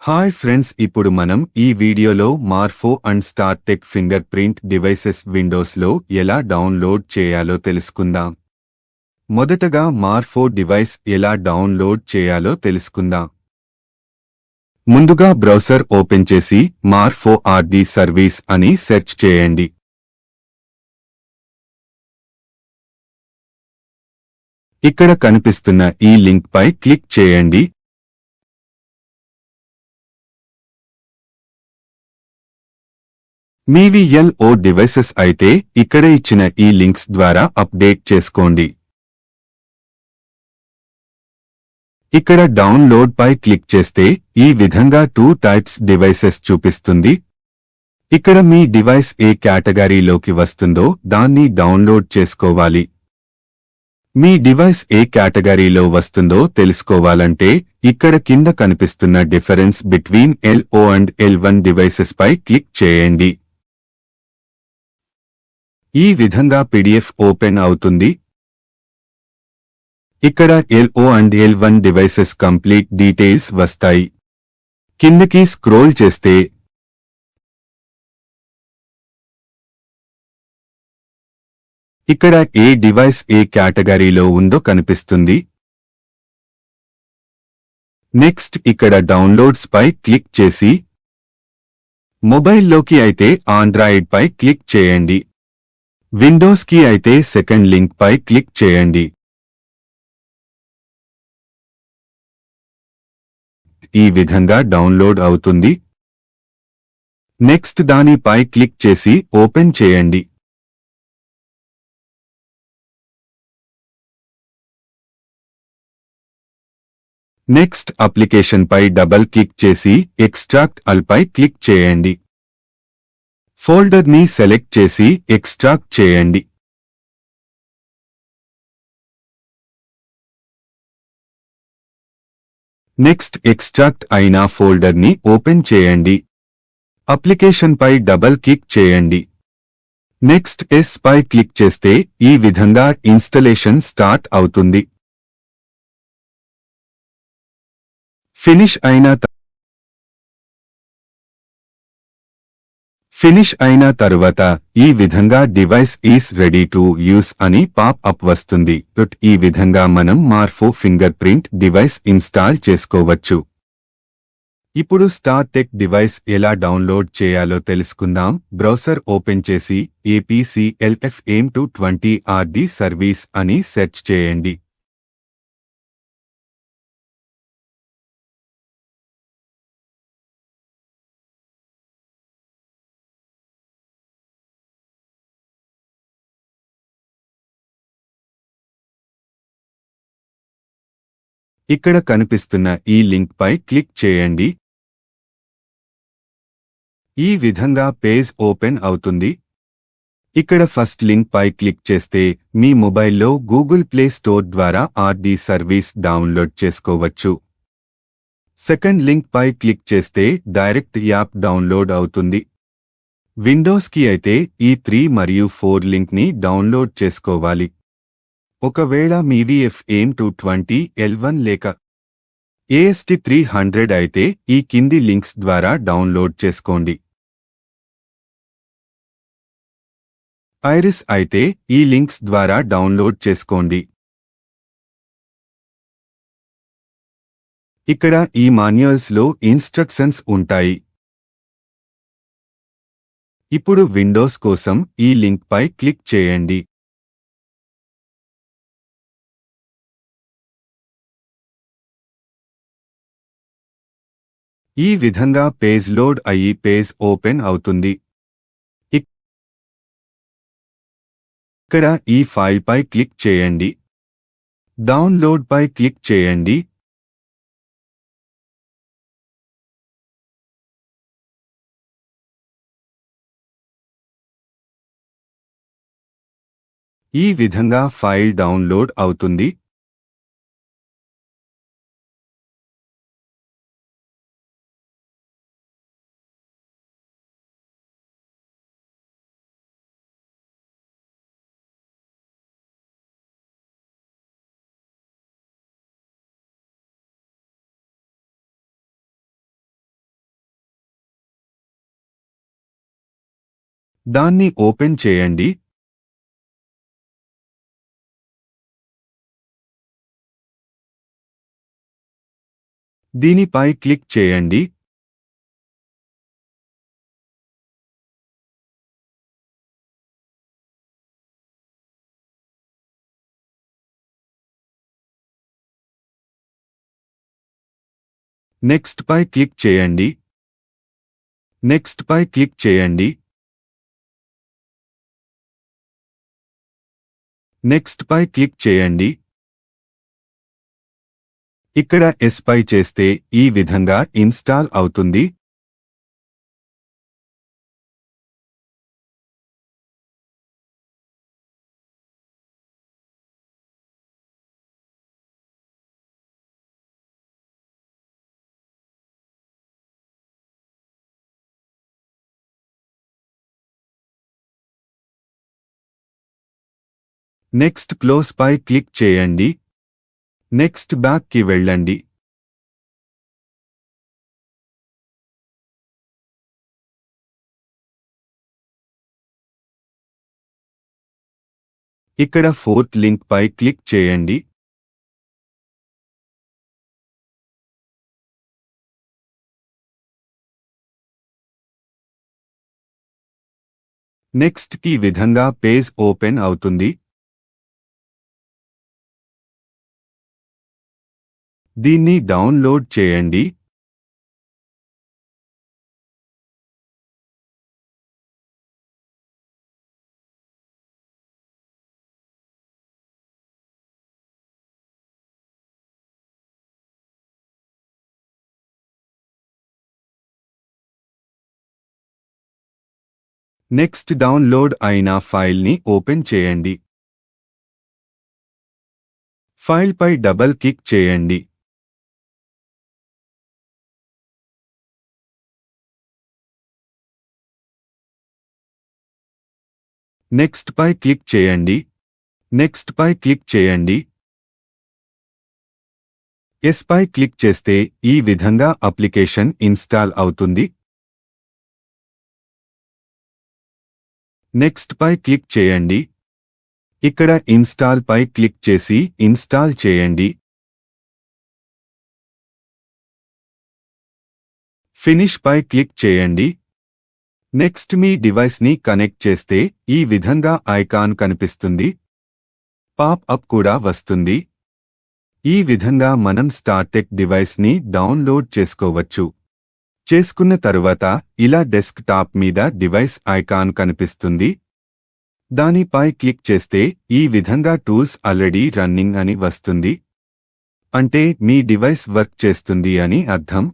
Hi friends, ఇప్పుడు మనం ఈ వీడియోలో Morpho and Startek finger print devices విండోస్లో ఎలా డౌన్లోడ్ చేయాలో తెలుసుకుందాం. మొదటగా మార్ఫో డివైస్ ఎలా డౌన్లోడ్ చేయాలో తెలుసుకుందాం. ముందుగా బ్రౌజర్ ఓపెన్ చేసి మార్ఫో ఆర్డి సర్వీస్ అని సెర్చ్ చేయండి. ఇక్కడ కనిపిస్తున్న ఈ లింక్ పై క్లిక్ చేయండి. మీవి LO డివైసెస్ అయితే ఇక్కడ ఇచ్చిన ఈ లింక్స్ ద్వారా అప్డేట్ చేసుకోండి. ఇక్కడ డౌన్లోడ్ పై క్లిక్ చేస్తే ఈ విధంగా 2 టైప్స్ డివైసెస్ చూపిస్తుంది. ఇక్కడ మీ డివైస్ ఏ కేటగిరీలోకి వస్తుందో దాన్ని డౌన్లోడ్ చేసుకోవాలి. మీ డివైస్ ఏ కేటగిరీలో వస్తుందో తెలుసుకోవాలంటే ఇక్కడ కింద కనిపిస్తున్న difference between LO and L1 devices పై క్లిక్ చేయండి. ఈ విధంగా PDF ఓపెన్ అవుతుంది. ఇక్కడ LO and L1 devices complete details వస్తాయి. కిందకి స్క్రోల్ చేస్తే ఇక్కడ ఏ డివైస్ ఏ కేటగిరీలో ఉందో కనిపిస్తుంది. నెక్స్ట్ ఇక్కడ డౌన్లోడ్స్ పై క్లిక్ చేసి మొబైల్లోకి అయితే ఆండ్రాయిడ్ పై క్లిక్ చేయండి. విండోస్ కి అయితే సెకండ్ లింక్ పై క్లిక్ చేయండి. ఈ విధంగా డౌన్లోడ్ అవుతుంది. నెక్స్ట్ దానిపై క్లిక్ చేసి ఓపెన్ చేయండి. నెక్స్ట్ అప్లికేషన్ పై డబల్ క్లిక్ చేసి ఎక్స్ట్రాక్ట్ ఆల్ పై క్లిక్ చేయండి. ఫోల్డర్ ని సెలెక్ట్ చేసి ఎక్స్ట్రాక్ట్ చేయండి. నెక్స్ట్ ఎక్స్ట్రాక్ట్ అయిన ఫోల్డర్ ని ఓపెన్ చేయండి. అప్లికేషన్ పై డబల్ క్లిక్ చేయండి. నెక్స్ట్ ఎస్ పై క్లిక్ చేస్తే ఈ విధంగా ఇన్స్టలేషన్ స్టార్ట్ అవుతుంది. ఫినిష్ అయిన తరువాత ఈ విధంగా device is ready to use అని పాప్ అప్ వస్తుంది. ఈ విధంగా మనం మార్ఫో ఫింగర్ ప్రింట్ డివైస్ ఇన్స్టాల్ చేసుకోవచ్చు. ఇప్పుడు స్టార్టెక్ డివైస్ ఎలా డౌన్లోడ్ చేయాలో తెలుసుకుందాం. బ్రౌజర్ ఓపెన్ చేసి APCL FINGERPRINT RD సర్వీస్ అని సెర్చ్ చేయండి. ఇక్కడ కనిపిస్తున్న ఈ లింక్ పై క్లిక్ చేయండి. ఈ విధంగా పేజ్ ఓపెన్ అవుతుంది. ఇక్కడ ఫస్ట్ లింక్ పై క్లిక్ చేస్తే మీ మొబైల్లో గూగుల్ ప్లే స్టోర్ ద్వారా RD సర్వీస్ డౌన్లోడ్ చేసుకోవచ్చు. సెకండ్ లింక్ పై క్లిక్ చేస్తే డైరెక్ట్ యాప్ డౌన్లోడ్ అవుతుంది. విండోస్ కి అయితే ఈ 3 మరియు 4 లింక్ ని డౌన్లోడ్ చేసుకోవాలి. ఒకవేళ మీవి FINGERPRINT L1 లేక AST300 అయితే ఈ కింది లింక్స్ ద్వారా డౌన్లోడ్ చేసుకోండి. ఐరిస్ అయితే ఈ లింక్స్ ద్వారా డౌన్లోడ్ చేసుకోండి. ఇక్కడ ఈ మాన్యువల్స్ లో ఇన్స్ట్రక్షన్స్ ఉంటాయి. ఇప్పుడు విండోస్ కోసం ఈ లింక్ పై క్లిక్ చేయండి. ఈ విధంగా పేజ్ లోడ్ అయ్యి పేజ్ ఓపెన్ అవుతుంది. ఇక్కడ ఈ ఫైల్ పై క్లిక్ చేయండి. డౌన్లోడ్ పై క్లిక్ చేయండి. ఈ విధంగా ఫైల్ డౌన్లోడ్ అవుతుంది. దాన్ని ఓపెన్ చేయండి. దీనిపై క్లిక్ చేయండి. నెక్స్ట్ పై క్లిక్ చేయండి. నెక్స్ట్ పై క్లిక్ చేయండి. నెక్స్ట్ పై క్లిక్ చేయండి. ఇక్కడ ఎస్ పై చేస్తే ఈ విధంగా ఇన్స్టాల్ అవుతుంది. నెక్స్ట్ క్లోజ్ పై క్లిక్ చేయండి. నెక్స్ట్ బ్యాక్ కి వెళ్ళండి. ఇక్కడ ఫోర్త్ లింక్ పై క్లిక్ చేయండి. నెక్స్ట్ ఈ విధంగా పేజ్ ఓపెన్ అవుతుంది. దీన్ని డౌన్లోడ్ చేయండి. నెక్స్ట్ డౌన్లోడ్ అయిన ఫైల్ని ఓపెన్ చేయండి. ఫైల్పై డబుల్ క్లిక్ చేయండి. నెక్స్ట్ పై క్లిక్ చేయండి. నెక్స్ట్ పై క్లిక్ చేయండి. ఎస్ పై క్లిక్ చేస్తే ఈ విధంగా అప్లికేషన్ ఇన్స్టాల్ అవుతుంది. నెక్స్ట్ పై క్లిక్ చేయండి. ఇక్కడ ఇన్స్టాల్ పై క్లిక్ చేసి ఇన్స్టాల్ చేయండి. ఫినిష్ పై క్లిక్ చేయండి. నెక్స్ట్ మీ డివైస్ని కనెక్ట్ చేస్తే ఈ విధంగా ఐకాన్ కనిపిస్తుంది. పాప్ అప్ కూడా వస్తుంది. ఈ విధంగా మనం స్టార్టెక్ డివైస్ని డౌన్లోడ్ చేసుకోవచ్చు. చేసుకున్న తరువాత ఇలా డెస్క్ టాప్ మీద డివైస్ ఐకాన్ కనిపిస్తుంది. దానిపై క్లిక్ చేస్తే ఈ విధంగా టూల్స్ ఆల్రెడీ రన్నింగ్ అని వస్తుంది. అంటే మీ డివైస్ వర్క్ చేస్తుంది అని అర్థం.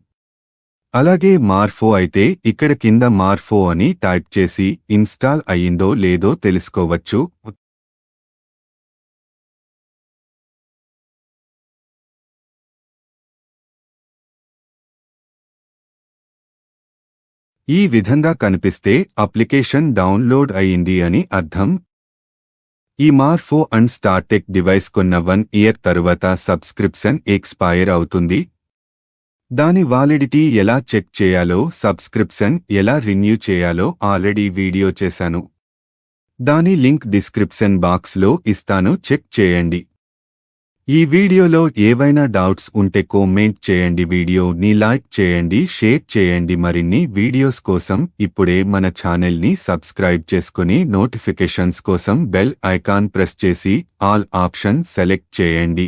అలాగే మార్ఫో అయితే ఇక్కడ కింద మార్ఫో అని టైప్ చేసి ఇన్స్టాల్ అయ్యిందో లేదో తెలుసుకోవచ్చు. ఈ విధంగా కనిపిస్తే అప్లికేషన్ డౌన్లోడ్ అయ్యింది అని అర్థం. ఈ మార్ఫో అండ్ స్టార్టెక్ డివైస్ కొన్న 1 ఇయర్ తరువాత సబ్స్క్రిప్షన్ ఎక్స్పైర్ అవుతుంది. దాని వాలిడిటీ ఎలా చెక్ చేయాలో, సబ్స్క్రిప్షన్ ఎలా రిన్యూ చేయాలో ఆల్రెడీ వీడియో చేశాను. దాని లింక్ డిస్క్రిప్షన్ బాక్స్లో ఇస్తాను, చెక్ చేయండి. ఈ వీడియోలో ఏవైనా డౌట్స్ ఉంటే కామెంట్ చేయండి. వీడియోని లైక్ చేయండి, షేర్ చేయండి. మరిన్ని వీడియోస్ కోసం ఇప్పుడే మన ఛానల్ని సబ్స్క్రైబ్ చేసుకుని నోటిఫికేషన్స్ కోసం బెల్ ఐకాన్ ప్రెస్ చేసి ఆల్ ఆప్షన్ సెలెక్ట్ చేయండి.